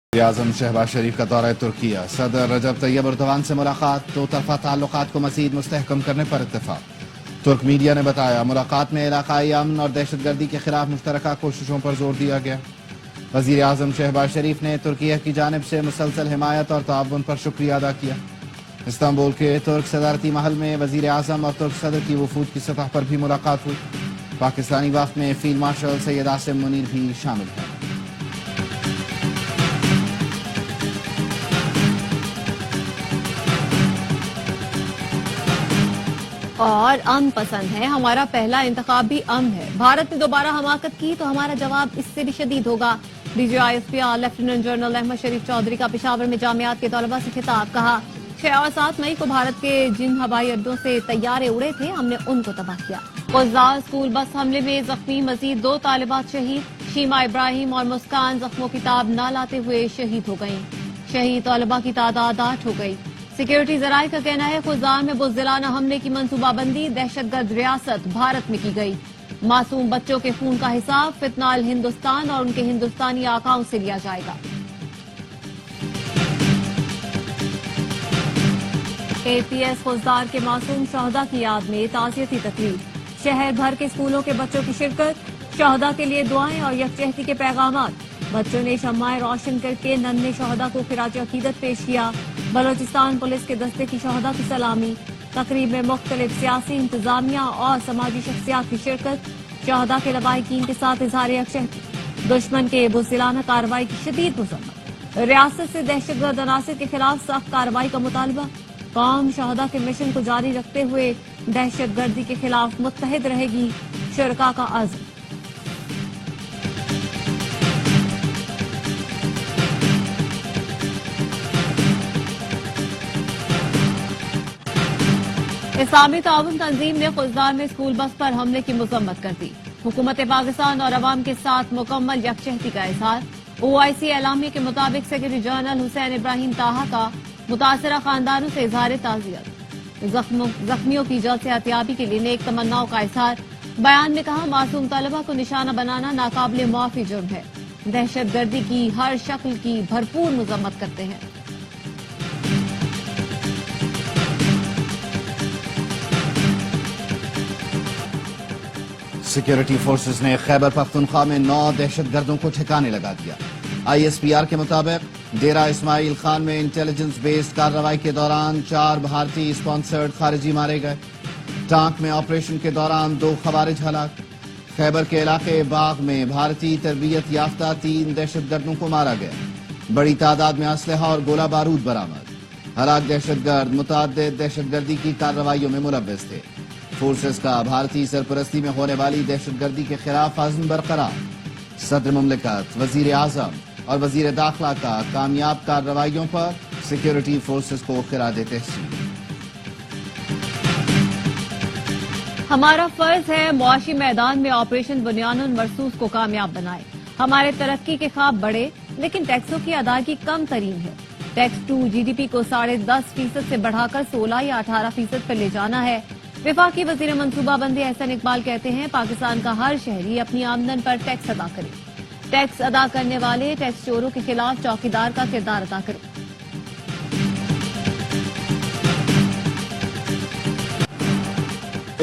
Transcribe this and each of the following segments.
वज़ीर-ए-आज़म शहबाज शरीफ का दौरा तुर्किया। सदर रजब तैयब एर्दोगान से मुलाकात, दो तरफा ताल्लुकात को मज़ीद मुस्तहकम करने पर इत्तेफाक। तुर्क मीडिया ने बताया, मुलाकात में इलाकाई अमन और दहशतगर्दी के खिलाफ मुश्तरका कोशिशों पर जोर दिया गया। वज़ीर-ए-आज़म शहबाज शरीफ ने तुर्किया की जानिब से मुसलसल हिमायत और ताउन पर शुक्रिया अदा किया। इस्तांबुल के तुर्क सदारती महल में वज़ीर-ए-आज़म और तुर्क सदर की वफूद की सतह पर भी मुलाकात हुई। पाकिस्तानी वफ़द में फील्ड मार्शल सैयद आसिम मुनीर भी शामिल हैं। और अमन पसंद है, हमारा पहला इंतखाब भी अमन है। भारत ने दोबारा हमाकत की तो हमारा जवाब इससे भी शदीद होगा। DGISPR लेफ्टिनेंट जनरल अहमद शरीफ चौधरी का पेशावर में जामियात के तलबा से खिताब। कहा, 6 और 7 मई को भारत के जिन हवाई अड्डों से तैयारे उड़े थे, हमने उनको तबाह किया। गुलजार स्कूल बस हमले में जख्मी मजीद 2 तालिबात शहीद। शीमा इब्राहिम और मुस्कान जख्मों की ताब न लाते हुए शहीद हो गयी। शहीद तलबा की तादाद 8 हो गई। सिक्योरिटी जराये का कहना है, खुजार में बुज़दिलाना हमले की मंसूबाबंदी दहशतगर्द रियासत भारत में की गई। मासूम बच्चों के खून का हिसाब फितनाल हिंदुस्तान और उनके हिंदुस्तानी आकाओं से लिया जाएगा। APS खुजार के मासूम शहदा की याद में ताज़ियती तकरीब। शहर भर के स्कूलों के बच्चों की शिरकत। शहदा के लिए दुआएं और यकजहती के पैगामात। बच्चों ने शम्माए रोशन करके नन्हे शहदा को खिराज अकीदत पेश किया। बलोचिस्तान पुलिस के दस्ते की शहदा की सलामी। तकरीब में मुख्तलिफ सियासी इंतजामिया और समाजी शख्सियात की शिरकत। शहदा के लवाहिकीन के साथ इजहार यकजहती। दुश्मन के बुज़दिलाना कार्रवाई की शदीद मज़म्मत। रियासत से दहशतगर्द अनासिर के खिलाफ सख्त कार्रवाई का मुतालबा। कौम शहदा के मिशन को जारी रखते हुए दहशतगर्दी के खिलाफ मुत्तहिद रहेगी। शुरका का अज़्म। इस्लामी ताउन तंजीम ने खुजार में स्कूल बस पर हमले की मजम्मत कर दी। हुकूमत पाकिस्तान और अवाम के साथ मुकम्मल यकजहती का इजहार। OIC एलामी के मुताबिक सेक्रेटरी जनरल हुसैन इब्राहिम ताहा का मुतासरा खानदानों से इजहार ताज़ियत। जख्मियों की जल्द सेहतियाबी के लिए नेक तमन्नाओं का इजहार। बयान में कहा, मासूम तलबा को निशाना बनाना नाकाबिले मुआफी जुर्म है। दहशतगर्दी की हर शक्ल की भरपूर मजम्मत करते हैं। सिक्योरिटी फोर्सेस ने खैबर पख्तूनख्वा में 9 दहशतगर्दों को ठिकाने लगा दिया। ISPR के मुताबिक डेरा इस्माइल खान में इंटेलिजेंस बेस्ड कार्रवाई के दौरान 4 भारतीय स्पॉन्सर्ड खारिजी मारे गए। टांक में ऑपरेशन के दौरान 2 खवारिज हलाक। खैबर के इलाके बाग में भारतीय तरबियत याफ्ता 3 दहशतगर्दों को मारा गया। बड़ी तादाद में असलहा और गोला बारूद बरामद। हलाक दहशतगर्द मुतअद्दिद दहशतगर्दी की कार्रवाइयों में मुलव्वस थे। फोर्सेस का भारतीय सरपरस्ती में होने वाली दहशतगर्दी के खिलाफ अज़्म बरकरार। सदर मुमलिकत, वज़ीर-ए-आज़म और वज़ीर दाखिला का कामयाब कार्रवाइयों पर सिक्योरिटी फोर्सेस को खिराज तहसीन। हमारा फर्ज है मुआशी मैदान में ऑपरेशन बुनियानुल मरसूस को कामयाब बनाए। हमारे तरक्की के ख्वाब बड़े, लेकिन टैक्सों की अदायगी कम तरीन है। टैक्स टू GDP को 10.5% से बढ़ाकर 16 या 18% पर ले जाना है। विफाकी वजीर मंसूबाबंदी एहसन इकबाल कहते हैं, पाकिस्तान का हर शहरी अपनी आमदन पर टैक्स अदा करे। टैक्स अदा करने वाले टैक्स चोरों के खिलाफ चौकीदार का किरदार अदा करे।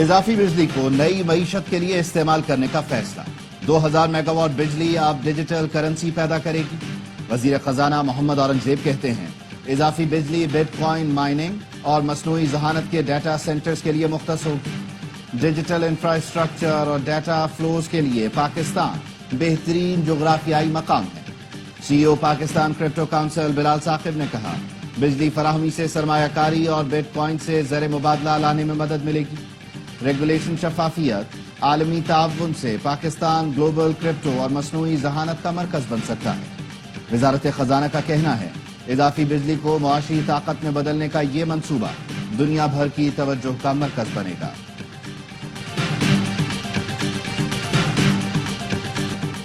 इजाफी बिजली को नई मईशत के लिए इस्तेमाल करने का फैसला। 2000 मेगावाट बिजली अब डिजिटल करेंसी पैदा करेगी। वजीर खजाना मोहम्मद औरंगजेब कहते हैं, इजाफी बिजली बिटकॉइन माइनिंग और मसनूई जहानत के डाटा सेंटर्स के लिए मुख्तस होगी। डिजिटल इंफ्रास्ट्रक्चर और डाटा फ्लोज के लिए पाकिस्तान बेहतरीन जोग्राफियाई मकाम है। CEO Pakistan crypto council Bilal Saqib ने कहा, बिजली फराहमी से सरमायाकारी और बिटकॉइन से ज़र मुबादला लाने में मदद मिलेगी। रेगुलेशन, शफाफियत, आलमी ताउन से पाकिस्तान ग्लोबल क्रिप्टो और मसनूई जहानत का मरकज बन सकता है। वजारत खजाना का कहना है, इजाफी बिजली को मुआशी ताकत में बदलने का ये मंसूबा दुनिया भर की तवज्जो का मरकज बनेगा।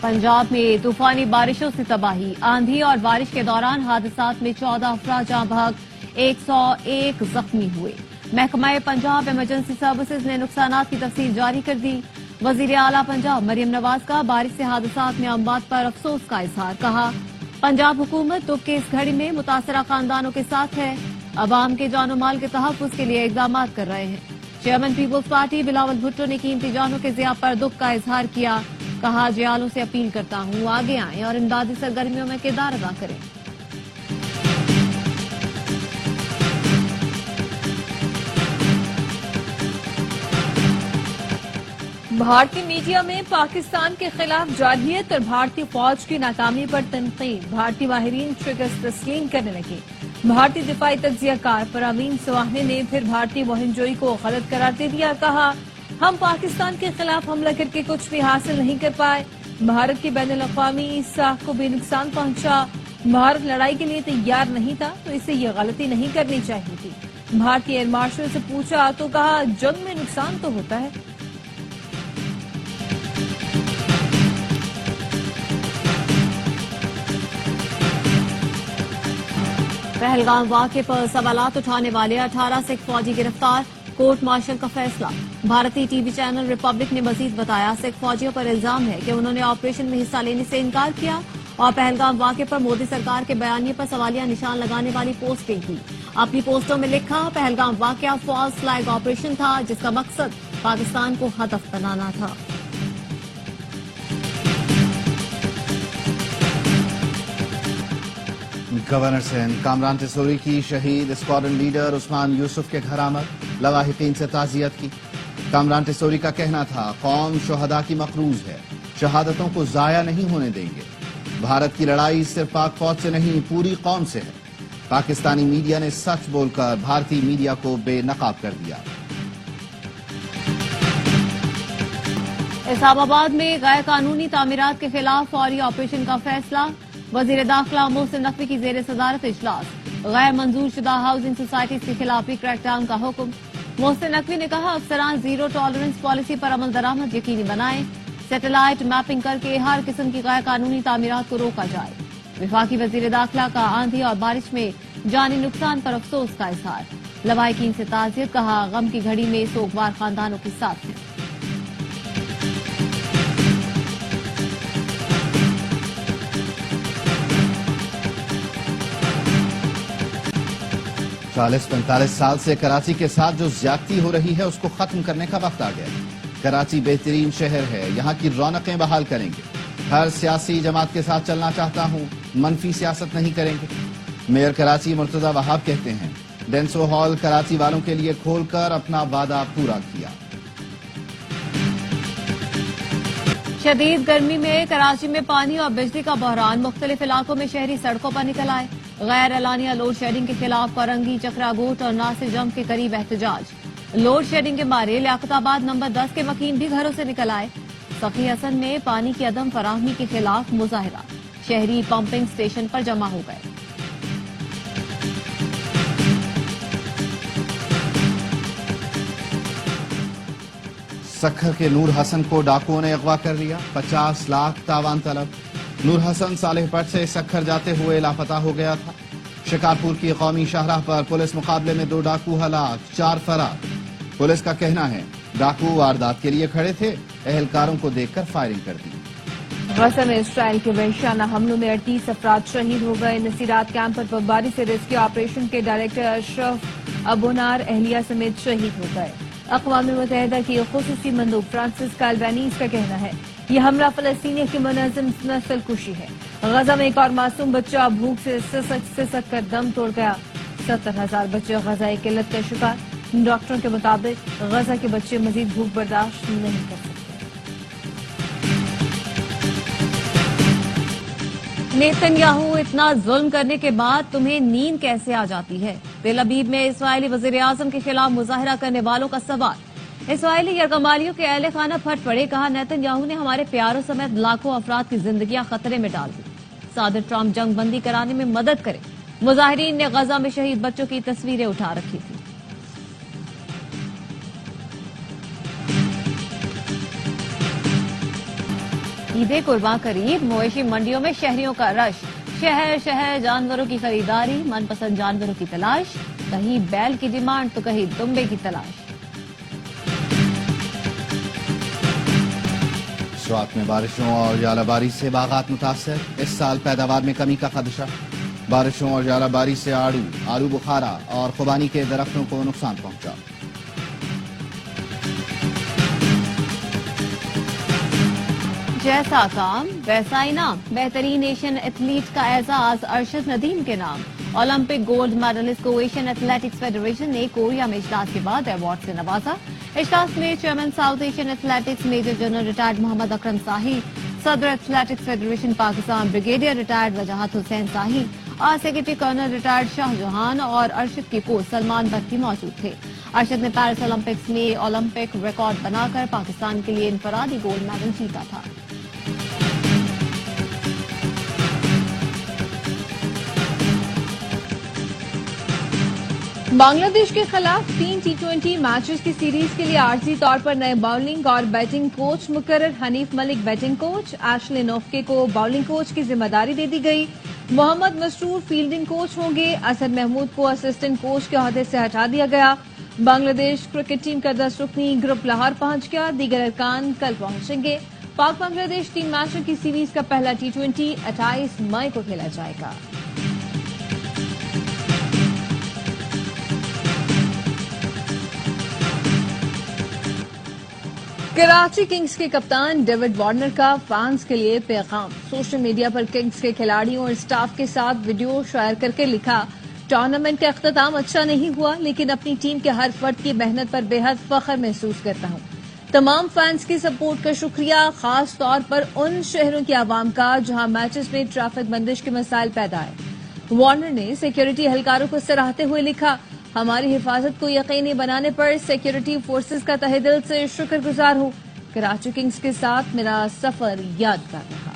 पंजाब में तूफानी बारिशों से तबाही। आंधी और बारिश के दौरान हादसात में 14 अफराद जाँ बहक, 101 जख्मी हुए। महकमा पंजाब इमरजेंसी सर्विसेज ने नुकसानात की तफसील जारी कर दी। वजीर आला पंजाब मरियम नवाज का बारिश से हादसात में अमवात पर अफसोस का इजहार। कहा, पंजाब हुकूमत दुख की इस घड़ी में मुतासरा खानदानों के साथ है, अवाम के जानो माल के तहफ़्फ़ुज़ के लिए इक़दाम कर रहे हैं। Chairman peoples party Bilawal Bhutto ने कीमती जानों के ज़िया पर दुख का इजहार किया। कहा, जियालों से अपील करता हूँ आगे आएं और इमदादी सरगर्मियों में किरदार अदा करें। भारतीय मीडिया में पाकिस्तान के खिलाफ जारहियत और भारतीय फौज की नाकामी पर तनकीद। भारतीय माहिरीन शिकस्त तस्लीम करने लगे। भारतीय दिफाई तज्जियाकार परवीन सुहाने ने फिर भारतीय मुहिमजोई को गलत करार दे दिया। कहा, हम पाकिस्तान के खिलाफ हमला करके कुछ भी हासिल नहीं कर पाए। भारत की बैनुल-अक़वामी साख को भी नुकसान पहुंचा। भारत लड़ाई के लिए तैयार नहीं था तो इसे ये गलती नहीं करनी चाहिए थी। भारतीय एयर मार्शल से पूछा तो कहा, जंग में नुकसान तो होता है। पहलगाम वाक़े पर सवालात उठाने वाले 18 सिख फौजी गिरफ्तार, कोर्ट मार्शल का फैसला। भारतीय टीवी चैनल रिपब्लिक ने मजीद बताया, सिख फौजियों पर इल्जाम है कि उन्होंने ऑपरेशन में हिस्सा लेने से इनकार किया और पहलगाम वाक़े पर मोदी सरकार के बयानिए पर सवालिया निशान लगाने वाली पोस्टें की। अपनी पोस्टों में लिखा, पहलगाम वाक़या फॉल्स फ्लैग ऑपरेशन था जिसका मकसद पाकिस्तान को हदफ बनाना था। गवर्नर सिंध कामरान टिसोरी की शहीद स्क्वाड्रन लीडर उस्मान यूसुफ के घर आमद, लवाहिकीन से ताज़ियत की। कामरान टिसोरी का कहना था, कौम शुहदा की मकरूज है, शहादतों को जाया नहीं होने देंगे। भारत की लड़ाई सिर्फ पाक फौज से नहीं पूरी कौम से है। पाकिस्तानी मीडिया ने सच बोलकर भारतीय मीडिया को बेनकाब कर दिया। इस्लामाबाद में गैर कानूनी तामीरात के खिलाफ फौरी ऑपरेशन का फैसला। वजीर दाखिला मोहसिन नकवी की जेर सदारत इजलास। गैर मंजूर शुदा हाउसिंग सोसाइटीज के खिलाफ भी क्रैकडाउन का हुक्म। मोहसिन नकवी ने कहा, अफसरान जीरो टॉलरेंस पॉलिसी पर अमल दरामद यकीनी बनाएं। सैटेलाइट मैपिंग करके हर किस्म की गैर कानूनी तामीरात को रोका जाए। विफाकी वजीर दाखिला का आंधी और बारिश में जानी नुकसान पर अफसोस का इजहार। लवाहिकीन से ताज़ियत। कहा, गम की घड़ी में सोगवार खानदानों के साथ हैं। चालीस 45 साल से कराची के साथ जो ज्यादती हो रही है उसको खत्म करने का वक्त आ गया। कराची बेहतरीन शहर है, यहाँ की रौनकें बहाल करेंगे। हर सियासी जमात के साथ चलना चाहता हूँ, मनफी सियासत नहीं करेंगे। मेयर कराची मुर्तजा वहाब कहते हैं, डेंसो हॉल कराची वालों के लिए खोलकर अपना वादा पूरा किया। शदीद गर्मी में कराची में पानी और बिजली का बहरान। मुख्तलिफ इलाकों में शहरी सड़कों पर निकल आए। गैर एलानिया लोड शेडिंग के खिलाफ कोरंगी, चक्रागोट और नासिर जंग के करीब एहतजाज। लोड शेडिंग के मारे लियाकताबाद नंबर 10 के मकीन भी घरों से निकल आए। सखी हसन में पानी की अदम फराहमी के खिलाफ मुजाहिरा। शहरी पंपिंग स्टेशन पर जमा हो गए। सखर के नूर हसन को डाकुओं ने अगवा कर लिया। 50 लाख तावान तलब। नूर हसन सालेहपट से सखर जाते हुए लापता हो गया था। शिकारपुर की कौमी शाहराह पर पुलिस मुकाबले में 2 डाकू हलाक, 4 फरार। पुलिस का कहना है, डाकू वारदात के लिए खड़े थे, एहलकारों को देखकर फायरिंग कर दी। गजा में इसराइल के वहशियाना हमलों में 38 अफराद शहीद हो गए। नसीरात कैंप पर बमबारी से रेस्क्यू ऑपरेशन के डायरेक्टर अशरफ अबोनार अहलिया समेत शहीद हो गए। अक़वाम मुत्तहिदा की खुसूसी मंदूब फ्रांसिस्का अल्बनीज़ का कहना है, यह हमला फलस्तीनी की मुनज़्ज़म नस्ल कुशी है। गजा में एक और मासूम बच्चा भूख से सिसक कर दम तोड़ गया। 70,000 बच्चे गजाई किल्लत का शिकार। डॉक्टरों के मुताबिक गजा के बच्चे मजीद भूख बर्दाश्त नहीं कर सकते। नेतन्याहू, इतना जुल्म करने के बाद तुम्हें नींद कैसे आ जाती है? तेल अबीब में इस्राइली वजीर आजम के खिलाफ मुजाहरा करने वालों का सवाल। इस्राइली यरगमालियों के अहले खाना फट पड़े। कहा, नेतन्याहू ने हमारे प्यारों समेत लाखों अफराद की जिंदगियां खतरे में डाल दी। सदर ट्रंप जंग बंदी कराने में मदद करें। मुजाहिरीन ने गजा में शहीद बच्चों की तस्वीरें उठा रखी थी। ईद कुर्बान करीब, मवेशी मंडियों में शहरियों का रश। शहर शहर जानवरों की खरीदारी, मनपसंद जानवरों की तलाश। कहीं बैल की डिमांड तो कहीं दुम्बे की तलाश। مسوات میں بارشوں اور ژالہ باری سے باغات متاثر، اس سال پیداوار میں کمی کا خدشہ، بارشوں اور ژالہ باری سے آڑو بخارا اور خوبانی کے درختوں کو نقصان پہنچا۔ جیسا کام ویسا انعام، بہترین ایشین ایتھلیٹ کا اعزاز ارشد ندیم کے نام، اولمپک گولڈ میڈلسٹ کو ایشین ایتھلیٹکس فیڈریشن نے کوریا میں اجلاس کے بعد ایوارڈ سے نوازا۔ اجلاس میں chairman south Asian athletics major general retired Muhammad Akram Sahi, صدر athletics federation Pakistan brigadier retired Wajahat Hussain Sahi, secretary colonel retired Shah Jahan اور ارشد کے کوچ سلمان بٹ بھی موجود تھے۔ ارشد نے پیرس اولمپکس میں اولمپک ریکارڈ بنا کر پاکستان کے لیے انفرادی گولڈ میڈل جیتا تھا۔ بنگلہ دیش کے خلاف 3 T20 میچز کی سیریز کے لیے عارضی طور پر نئے باؤلنگ اور بیٹنگ کوچ مقرر، حنیف ملک بیٹنگ کوچ، ایشلے نوفکے کو باؤلنگ کوچ کی ذمہ داری دے دی گئی، محمد مسرور فیلڈنگ کوچ ہوں گے، اسد محمود کو اسسٹنٹ کوچ کے عہدے سے ہٹا دیا گیا۔ بنگلہ دیش کرکٹ ٹیم کا 10 رکنی گروپ لاہور پہنچ گیا، دیگر ارکان کل پہنچیں گے۔ پاک بنگلہ دیش 3 میچوں کی سیریز کا پہلا T20 28 مئی کو کھیلا جائے گا۔ کراچی کنگز کے کپتان ڈیوڈ وارنر کا فینس کے لیے پیغام، سوشل میڈیا پر کنگز کے کھلاڑیوں اور سٹاف کے ساتھ ویڈیو شیئر کر کے لکھا، ٹورنامنٹ کا اختتام اچھا نہیں ہوا لیکن اپنی ٹیم کے ہر فرد کی محنت پر بے حد فخر محسوس کرتا ہوں۔ تمام فینس کی سپورٹ کا شکریہ، خاص طور پر ان شہروں کی عوام کا جہاں میچز میں ٹریفک بندش کے مسائل پیدا آئے۔ وارنر نے سیکیورٹی اہلکاروں کو سراہتے ہوئے لکھا، ہماری حفاظت کو یقینی بنانے پر سیکیورٹی فورسز کا تہہ دل سے شکر گزار ہوں۔ کراچی کنگز کے ساتھ میرا سفر یادگار رہا۔